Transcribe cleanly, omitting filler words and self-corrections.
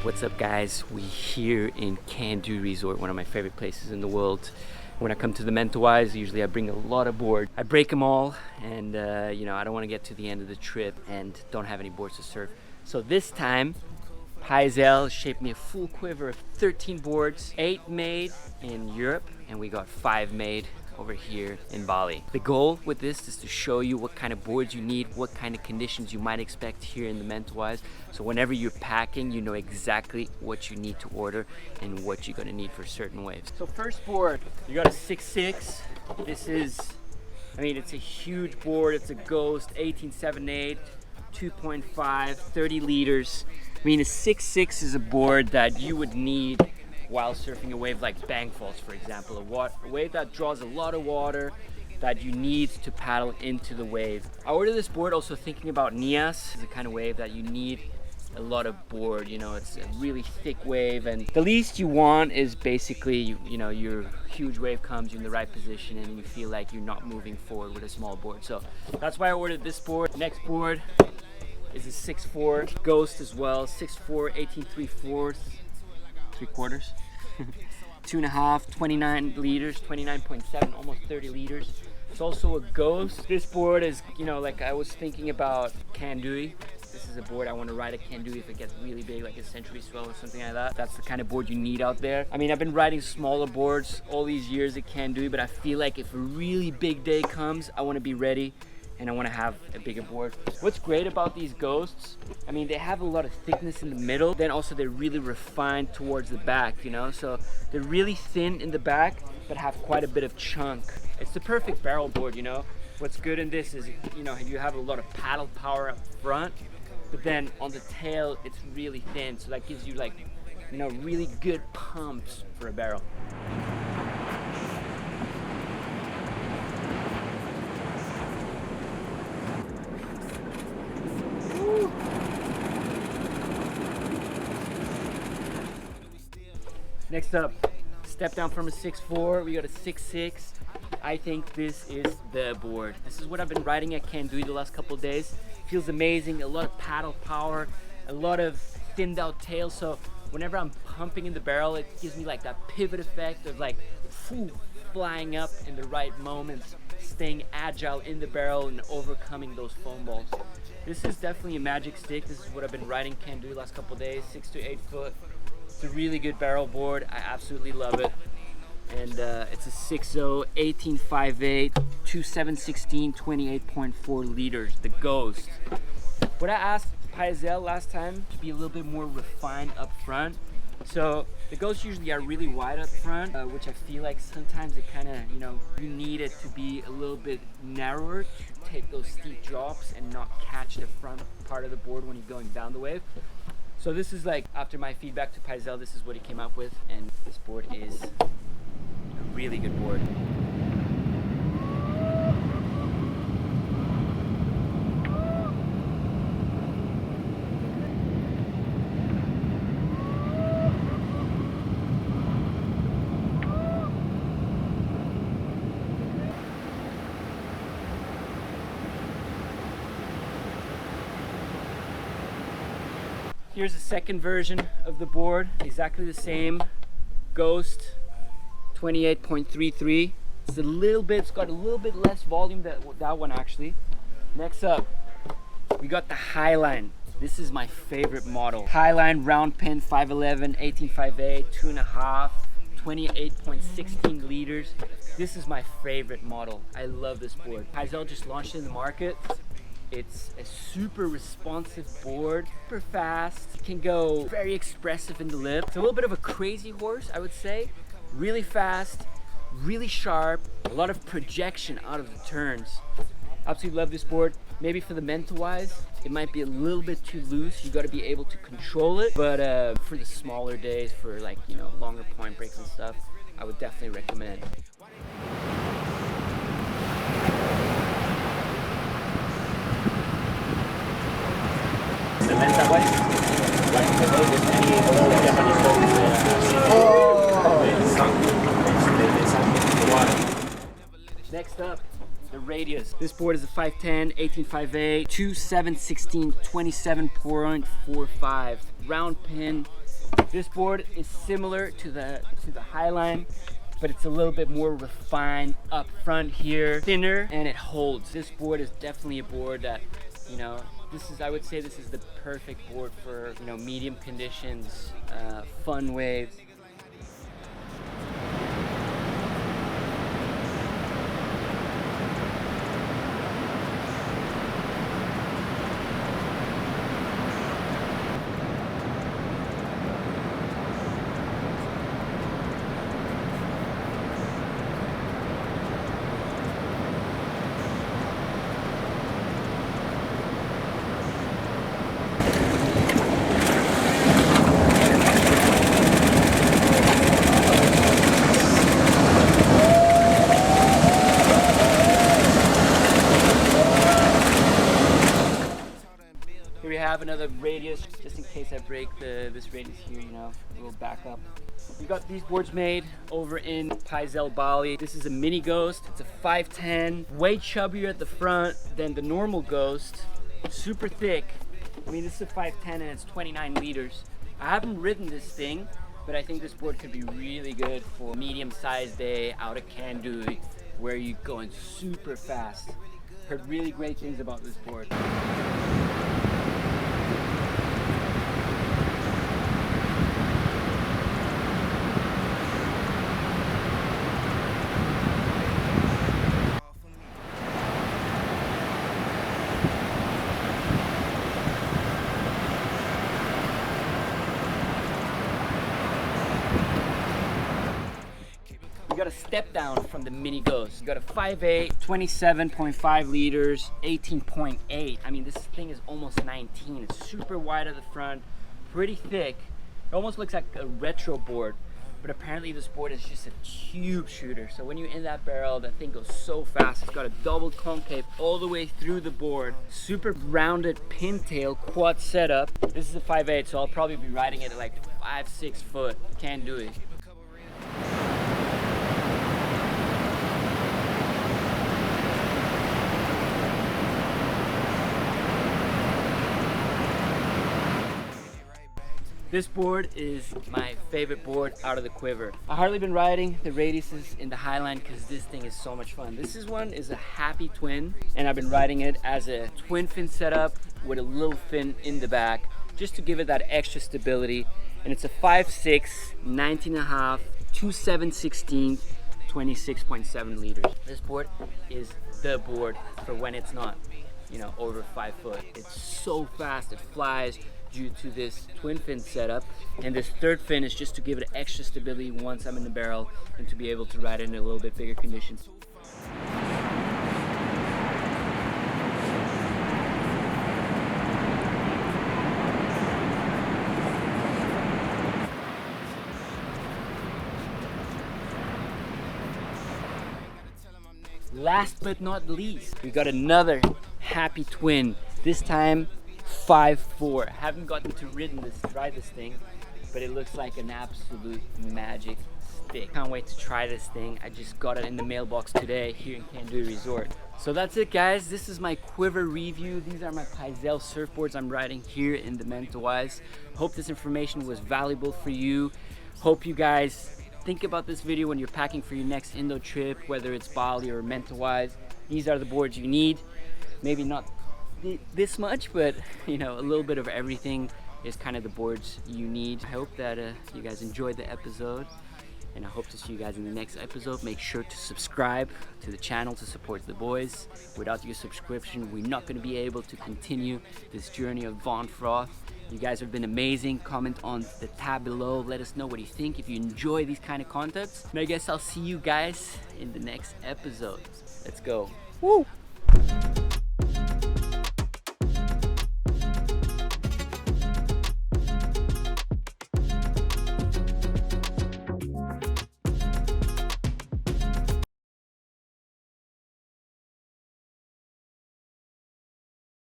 What's up guys, we here in Can-Do Resort, one of my favorite places in the world. When I come to the Mentawais, usually I bring a lot of board. I break them all and you know, I don't want to get to the end of the trip and don't have any boards to surf. So this time, Paisel shaped me a full quiver of 13 boards, 8 made in Europe and we got 5 made over here in Bali. The goal with this is to show you what kind of boards you need, what kind of conditions you might expect here in the Mentawais. So whenever you're packing, you know exactly what you need to order and what you're gonna need for certain waves. So first board, you got a 6'6". This is, I mean, it's a huge board. It's a Ghost 1878, 2.5, 30 liters. I mean, a 6'6" is a board that you would need while surfing a wave like Bang Falls, for example, a wave that draws a lot of water that you need to paddle into the wave. I ordered this board also thinking about Nias. It's a kind of wave that you need a lot of board, you know, it's a really thick wave, and the least you want is basically, you know, your huge wave comes, you're in the right position and you feel like you're not moving forward with a small board. So that's why I ordered this board. Next board is a 6'4", Ghost as well, 6'4", 18 3/4, 3/4. 2.5, 29 liters, 29.7, almost 30 liters. It's also a Ghost. This board is, you know, like I was thinking about Can-Do. This is a board I want to ride at Can-Do if it gets really big, like a Century Swell or something like that. That's the kind of board you need out there. I mean, I've been riding smaller boards all these years at Can-Do, but I feel like if a really big day comes, I want to be ready and I want to have a bigger board. What's great about these Ghosts, I mean, they have a lot of thickness in the middle, then also they're really refined towards the back, you know? So they're really thin in the back, but have quite a bit of chunk. It's the perfect barrel board, you know? What's good in this is, you know, you have a lot of paddle power up front, but then on the tail, it's really thin. So that gives you like, you know, really good pumps for a barrel. Next up, step down from a 6'4", we got a 6'6". I think this is the board. This is what I've been riding at Can-Do the last couple of days. Feels amazing, a lot of paddle power, a lot of thinned out tail, so whenever I'm pumping in the barrel, it gives me like that pivot effect of like flying up in the right moments, staying agile in the barrel and overcoming those foam balls. This is definitely a magic stick. This is what I've been riding Can-Do the last couple of days, 6 to 8 foot. It's a really good barrel board. I absolutely love it. And it's a 6.0, 18.58, 2.716, 28.4 liters, the Ghost. What I asked Paisel last time to be a little bit more refined up front. So the Ghosts usually are really wide up front, which I feel like sometimes it kind of, you know, you need it to be a little bit narrower to take those steep drops and not catch the front part of the board when you're going down the wave. So this is like, after my feedback to Paisel, this is what he came up with, and this board is a really good board. Here's the second version of the board, exactly the same. Ghost 28.33. It's a little bit, it's got a little bit less volume than that one actually. Next up, we got the Highline. This is my favorite model. Highline round pin 511, 18.58, 2.5, 28.16 liters. This is my favorite model. I love this board. Paisel just launched it in the market. It's a super responsive board, super fast. It can go very expressive in the lip. It's a little bit of a crazy horse, I would say. Really fast, really sharp, a lot of projection out of the turns. Absolutely love this board. Maybe for the Mentawais, it might be a little bit too loose. You got to be able to control it. But for the smaller days, for like, you know, longer point breaks and stuff, I would definitely recommend. Next up, the radius. This board is a 510, 18.58, 2.716, 27.45. Round pin, This board is similar to the Highline, but it's a little bit more refined up front here, thinner, and it holds. This board is definitely a board that, you know, I would say this is the perfect board for, you know, medium conditions, fun waves. Here we have another radius, just in case I break this radius here, you know, a little backup. We got these boards made over in Paisel, Bali. This is a mini Ghost. It's a 510, way chubbier at the front than the normal Ghost. Super thick. I mean, this is a 510 and it's 29 liters. I haven't ridden this thing, but I think this board could be really good for medium-sized day out of Kandui, where you're going super fast. Heard really great things about this board. You got a step down from the mini Ghost. You got a 5.8, 27.5 liters, 18.8. I mean, this thing is almost 19. It's super wide at the front, pretty thick. It almost looks like a retro board, but apparently this board is just a tube shooter. So when you're in that barrel, that thing goes so fast. It's got a double concave all the way through the board. Super rounded pintail quad setup. This is a 5.8, so I'll probably be riding it at like 5-6 foot. Can't do it. This board is my favorite board out of the Quiver. I've hardly been riding the radiuses in the Highline because this thing is so much fun. This one is a happy twin, and I've been riding it as a twin fin setup with a little fin in the back, just to give it that extra stability. And it's a 5.6, 19.5, 2.7/16, 26.7 liters. This board is the board for when it's not, you know, over 5 foot. It's so fast, it flies, due to this twin fin setup, and this third fin is just to give it extra stability once I'm in the barrel and to be able to ride it in a little bit bigger conditions. Last but not least, we got another happy twin, this time 5.4. Haven't gotten to ride this thing, but it looks like an absolute magic stick. Can't wait to try this thing. I just got it in the mailbox today here in Kandui Resort. So that's it, guys. This is my Quiver review. These are my Paisel surfboards I'm riding here in the Mentawais. Hope this information was valuable for you. Hope you guys think about this video when you're packing for your next Indo trip, whether it's Bali or Mentawais. These are the boards you need. Maybe not this much, but you know, a little bit of everything is kind of the boards you need. I hope that you guys enjoyed the episode, and I hope to see you guys in the next episode. Make sure to subscribe to the channel to support the boys. Without your subscription, we're not going to be able to continue this journey of Von Froth. You guys have been amazing. Comment on the tab below. Let us know what you think if you enjoy these kind of contents. And I guess I'll see you guys in the next episode. Let's go. Woo!